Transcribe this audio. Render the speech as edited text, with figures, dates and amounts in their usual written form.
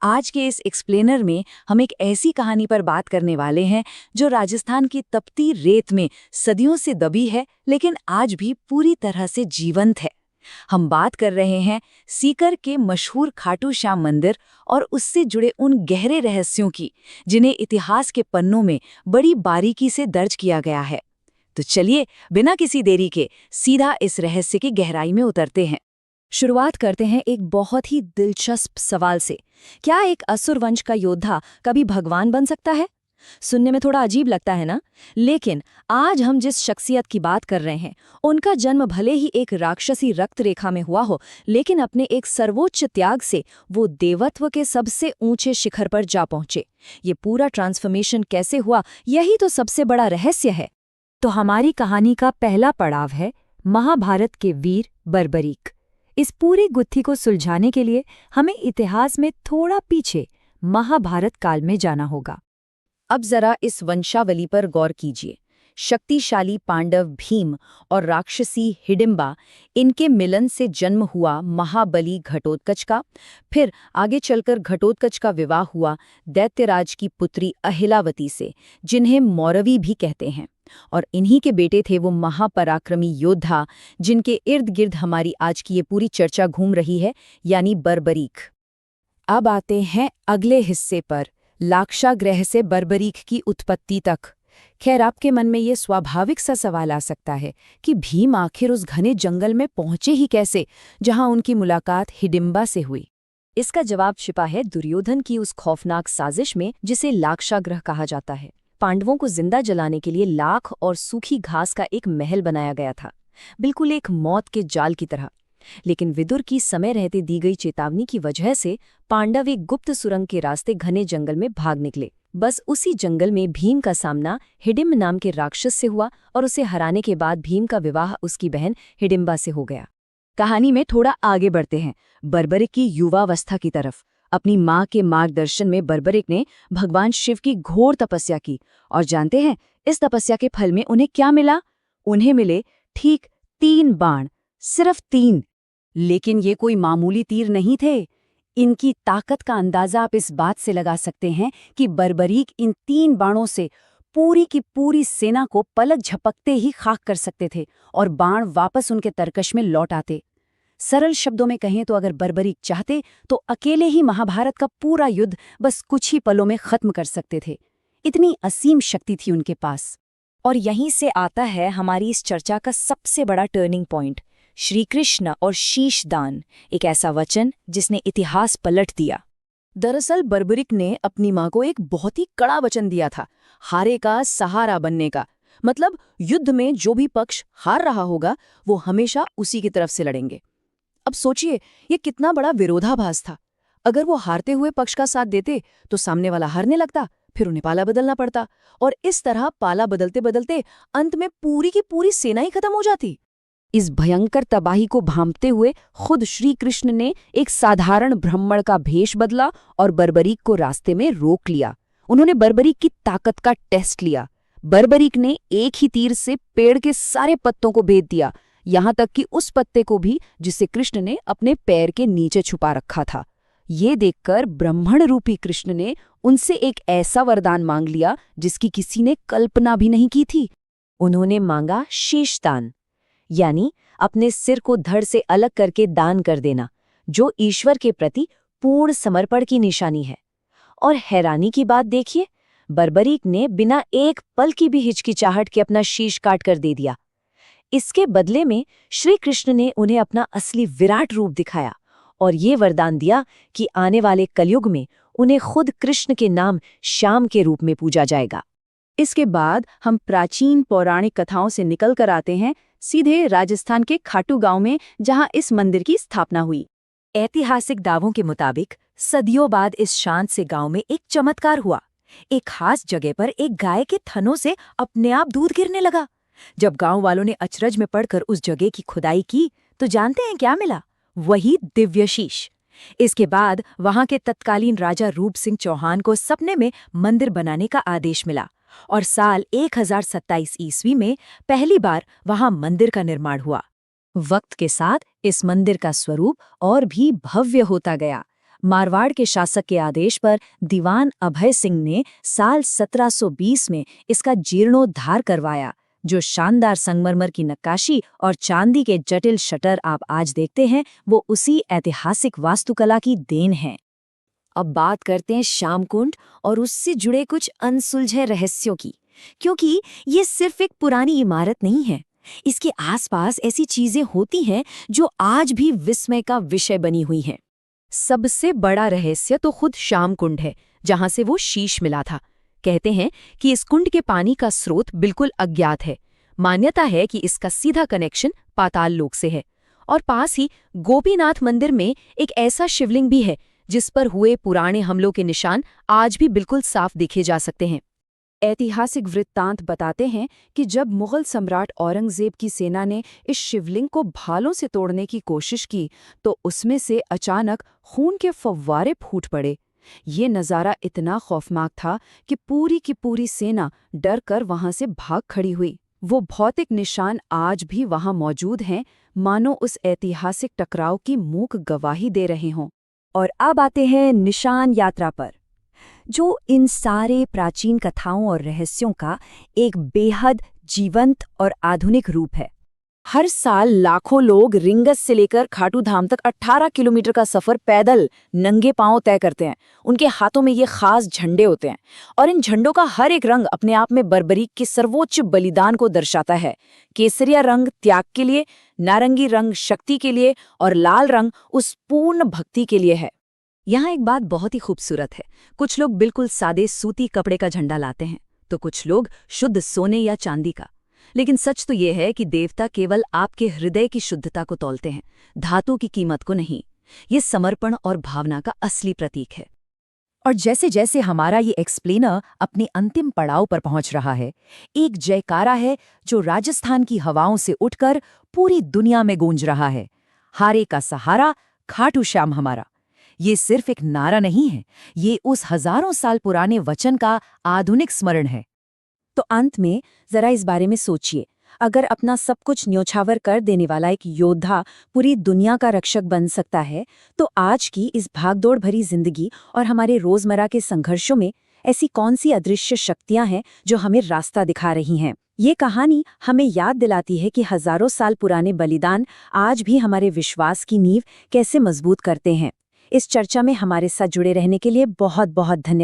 आज के इस एक्सप्लेनर में हम एक ऐसी कहानी पर बात करने वाले हैं जो राजस्थान की तपती रेत में सदियों से दबी है, लेकिन आज भी पूरी तरह से जीवंत है। हम बात कर रहे हैं सीकर के मशहूर खाटू श्याम मंदिर और उससे जुड़े उन गहरे रहस्यों की, जिन्हें इतिहास के पन्नों में बड़ी बारीकी से दर्ज किया गया है। तो चलिए, बिना किसी देरी के सीधा इस रहस्य की गहराई में उतरते हैं। शुरुआत करते हैं एक बहुत ही दिलचस्प सवाल से। क्या एक असुर वंश का योद्धा कभी भगवान बन सकता है? सुनने में थोड़ा अजीब लगता है ना? लेकिन आज हम जिस शख्सियत की बात कर रहे हैं, उनका जन्म भले ही एक राक्षसी रक्त रेखा में हुआ हो, लेकिन अपने एक सर्वोच्च त्याग से वो देवत्व के सबसे ऊंचे शिखर पर जा पहुंचे। ये पूरा ट्रांसफॉर्मेशन कैसे हुआ, यही तो सबसे बड़ा रहस्य है। तो हमारी कहानी का पहला पड़ाव है महाभारत के वीर बर्बरीक। इस पूरी गुत्थी को सुलझाने के लिए हमें इतिहास में थोड़ा पीछे महाभारत काल में जाना होगा। अब जरा इस वंशावली पर गौर कीजिए। शक्तिशाली पांडव भीम और राक्षसी हिडिंबा, इनके मिलन से जन्म हुआ महाबली घटोत्कच का। फिर आगे चलकर घटोत्कच का विवाह हुआ दैत्यराज की पुत्री अहिलावती से, जिन्हें मौरवी भी कहते हैं। और इन्हीं के बेटे थे वो महापराक्रमी योद्धा जिनके इर्द गिर्द हमारी आज की ये पूरी चर्चा घूम रही है, यानी बर्बरीक। अब आते हैं अगले हिस्से पर, लाक्षागृह से बर्बरीक की उत्पत्ति तक। खैर, आपके मन में ये स्वाभाविक सा सवाल आ सकता है कि भीम आखिर उस घने जंगल में पहुंचे ही कैसे, जहां उनकी मुलाकात हिडिंबा से हुई? इसका जवाब छिपा है दुर्योधन की उस खौफनाक साजिश में, जिसे लाक्षागृह कहा जाता है। पांडवों को जिंदा जलाने के लिए लाख और सूखी घास का एक महल बनाया गया था, बिल्कुल एक मौत के जाल की तरह। लेकिन विदुर की समय रहते दी गई चेतावनी की वजह से पांडव एक गुप्त सुरंग के रास्ते घने जंगल में भाग निकले। बस उसी जंगल में भीम का सामना हिडिंब नाम के राक्षस से हुआ और उसे हराने के बाद भीम का विवाह उसकी बहन हिडिंबा से हो गया। कहानी में थोड़ा आगे बढ़ते हैं, बर्बरीक की युवावस्था की तरफ। अपनी माँ के मार्गदर्शन में बर्बरीक ने भगवान शिव की घोर तपस्या की, और जानते हैं इस तपस्या के फल में उन्हें क्या मिला? उन्हें मिले ठीक 3 बाण, सिर्फ 3। लेकिन ये कोई मामूली तीर नहीं थे। इनकी ताकत का अंदाजा आप इस बात से लगा सकते हैं कि बर्बरीक इन 3 बाणों से पूरी की पूरी सेना को पलक झपकते ही खाक कर सकते थे और बाण वापस उनके तरकश में लौट आते। सरल शब्दों में कहें तो अगर बर्बरीक चाहते तो अकेले ही महाभारत का पूरा युद्ध बस कुछ ही पलों में खत्म कर सकते थे। इतनी असीम शक्ति थी उनके पास। और यहीं से आता है हमारी इस चर्चा का सबसे बड़ा टर्निंग पॉइंट, श्री कृष्ण और शीशदान, एक ऐसा वचन जिसने इतिहास पलट दिया। दरअसल बर्बरीक ने अपनी मां को एक बहुत ही कड़ा वचन दिया था, हारे का सहारा बनने का। मतलब युद्ध में जो भी पक्ष हार रहा होगा वो हमेशा उसी की तरफ से लड़ेंगे। अब सोचिए, ये कितना बड़ा विरोधाभास था। अगर वो हारते हुए पक्ष का साथ देते तो सामने वाला हारने लगता, फिर उन्हें पाला बदलना पड़ता, और इस तरह पाला बदलते बदलते अंत में पूरी की पूरी सेना ही खत्म हो जाती। इस भयंकर तबाही को भांपते हुए खुद श्री कृष्ण ने एक साधारण ब्राह्मण का भेष बदला और बर्बरीक को रास्ते में रोक लिया। उन्होंने बर्बरीक की ताकत का टेस्ट लिया। बर्बरीक ने एक ही तीर से पेड़ के सारे पत्तों को भेद दिया, यहां तक कि उस पत्ते को भी जिसे कृष्ण ने अपने पैर के नीचे छुपा रखा था। ये देखकर ब्राह्मण रूपी कृष्ण ने उनसे एक ऐसा वरदान मांग लिया जिसकी किसी ने कल्पना भी नहीं की थी। उन्होंने मांगा शीशदान, यानी अपने सिर को धड़ से अलग करके दान कर देना, जो ईश्वर के प्रति पूर्ण समर्पण की निशानी है। और हैरानी की बात देखिए, बर्बरीक ने बिना एक पल की भी हिचकिचाहट के अपना शीश काट कर दे दिया। इसके बदले में श्री कृष्ण ने उन्हें अपना असली विराट रूप दिखाया और ये वरदान दिया कि आने वाले कलयुग में उन्हें खुद कृष्ण के नाम श्याम के रूप में पूजा जाएगा। इसके बाद हम प्राचीन पौराणिक कथाओं से निकल कर आते हैं सीधे राजस्थान के खाटू गांव में, जहां इस मंदिर की स्थापना हुई। ऐतिहासिक दावों के मुताबिक सदियों बाद इस शांत से गांव में एक चमत्कार हुआ। एक खास जगह पर एक गाय के थनों से अपने आप दूध गिरने लगा। जब गांव वालों ने अचरज में पड़कर उस जगह की खुदाई की तो जानते हैं क्या मिला? वही दिव्य शीश। इसके बाद वहां के तत्कालीन राजा रूप सिंह चौहान को सपने में मंदिर बनाने का आदेश मिला और साल 1027 ईस्वी में पहली बार वहां मंदिर का निर्माण हुआ। वक्त के साथ इस मंदिर का स्वरूप और भी भव्य होता गया। मारवाड़ के शासक के आदेश पर दीवान अभय सिंह ने साल 1720 में इसका जीर्णोद्धार करवाया। जो शानदार संगमरमर की नक्काशी और चांदी के जटिल शटर आप आज देखते हैं, वो उसी ऐतिहासिक वास्तुकला की देन है। अब बात करते हैं श्यामकुंड और उससे जुड़े कुछ अनसुलझे रहस्यों की, क्योंकि ये सिर्फ एक पुरानी इमारत नहीं है। इसके आसपास ऐसी चीजें होती हैं जो आज भी विस्मय का विषय बनी हुई हैं। सबसे बड़ा रहस्य तो खुद श्यामकुंड है, जहां से वो शीश मिला था। कहते हैं कि इस कुंड के पानी का स्रोत बिल्कुल अज्ञात है। मान्यता है कि इसका सीधा कनेक्शन पाताल लोक से है। और पास ही गोपीनाथ मंदिर में एक ऐसा शिवलिंग भी है जिस पर हुए पुराने हमलों के निशान आज भी बिल्कुल साफ दिखे जा सकते हैं। ऐतिहासिक वृत्तांत बताते हैं कि जब मुगल सम्राट औरंगजेब की सेना ने इस शिवलिंग को भालों से तोड़ने की कोशिश की, तो उसमें से अचानक खून के फव्वारे फूट पड़े। ये नज़ारा इतना खौफनाक था कि पूरी की पूरी सेना डर कर वहां से भाग खड़ी हुई। वो भौतिक निशान आज भी वहां मौजूद हैं, मानो उस ऐतिहासिक टकराव की मूक गवाही दे रहे हों। और अब आते हैं निशान यात्रा पर, जो इन सारे प्राचीन कथाओं और रहस्यों का एक बेहद जीवंत और आधुनिक रूप है। हर साल लाखों लोग रिंगस से लेकर खाटू धाम तक 18 किलोमीटर का सफर पैदल नंगे पांव तय करते हैं। उनके हाथों में ये खास झंडे होते हैं और इन झंडों का हर एक रंग अपने आप में बर्बरी के सर्वोच्च बलिदान को दर्शाता है। केसरिया रंग त्याग के लिए, नारंगी रंग शक्ति के लिए और लाल रंग उस पूर्ण भक्ति के लिए है। यहाँ एक बात बहुत ही खूबसूरत है। कुछ लोग बिल्कुल सादे सूती कपड़े का झंडा लाते हैं, तो कुछ लोग शुद्ध सोने या चांदी का। लेकिन सच तो ये है कि देवता केवल आपके हृदय की शुद्धता को तौलते हैं, धातु की कीमत को नहीं। ये समर्पण और भावना का असली प्रतीक है। और जैसे जैसे हमारा ये एक्सप्लेनर अपने अंतिम पड़ाव पर पहुंच रहा है, एक जयकारा है जो राजस्थान की हवाओं से उठकर पूरी दुनिया में गूंज रहा है। हारे का सहारा, खाटू श्याम हमारा। ये सिर्फ एक नारा नहीं है, ये उस हजारों साल पुराने वचन का आधुनिक स्मरण है। तो अंत में जरा इस बारे में सोचिए, अगर अपना सब कुछ न्योछावर कर देने वाला एक योद्धा पूरी दुनिया का रक्षक बन सकता है, तो आज की इस भागदौड़ भरी जिंदगी और हमारे रोजमर्रा के संघर्षों में ऐसी कौन सी अदृश्य शक्तियां हैं जो हमें रास्ता दिखा रही हैं? ये कहानी हमें याद दिलाती है कि हजारों साल पुराने बलिदान आज भी हमारे विश्वास की नींव कैसे मजबूत करते हैं। इस चर्चा में हमारे साथ जुड़े रहने के लिए बहुत बहुत धन्यवाद।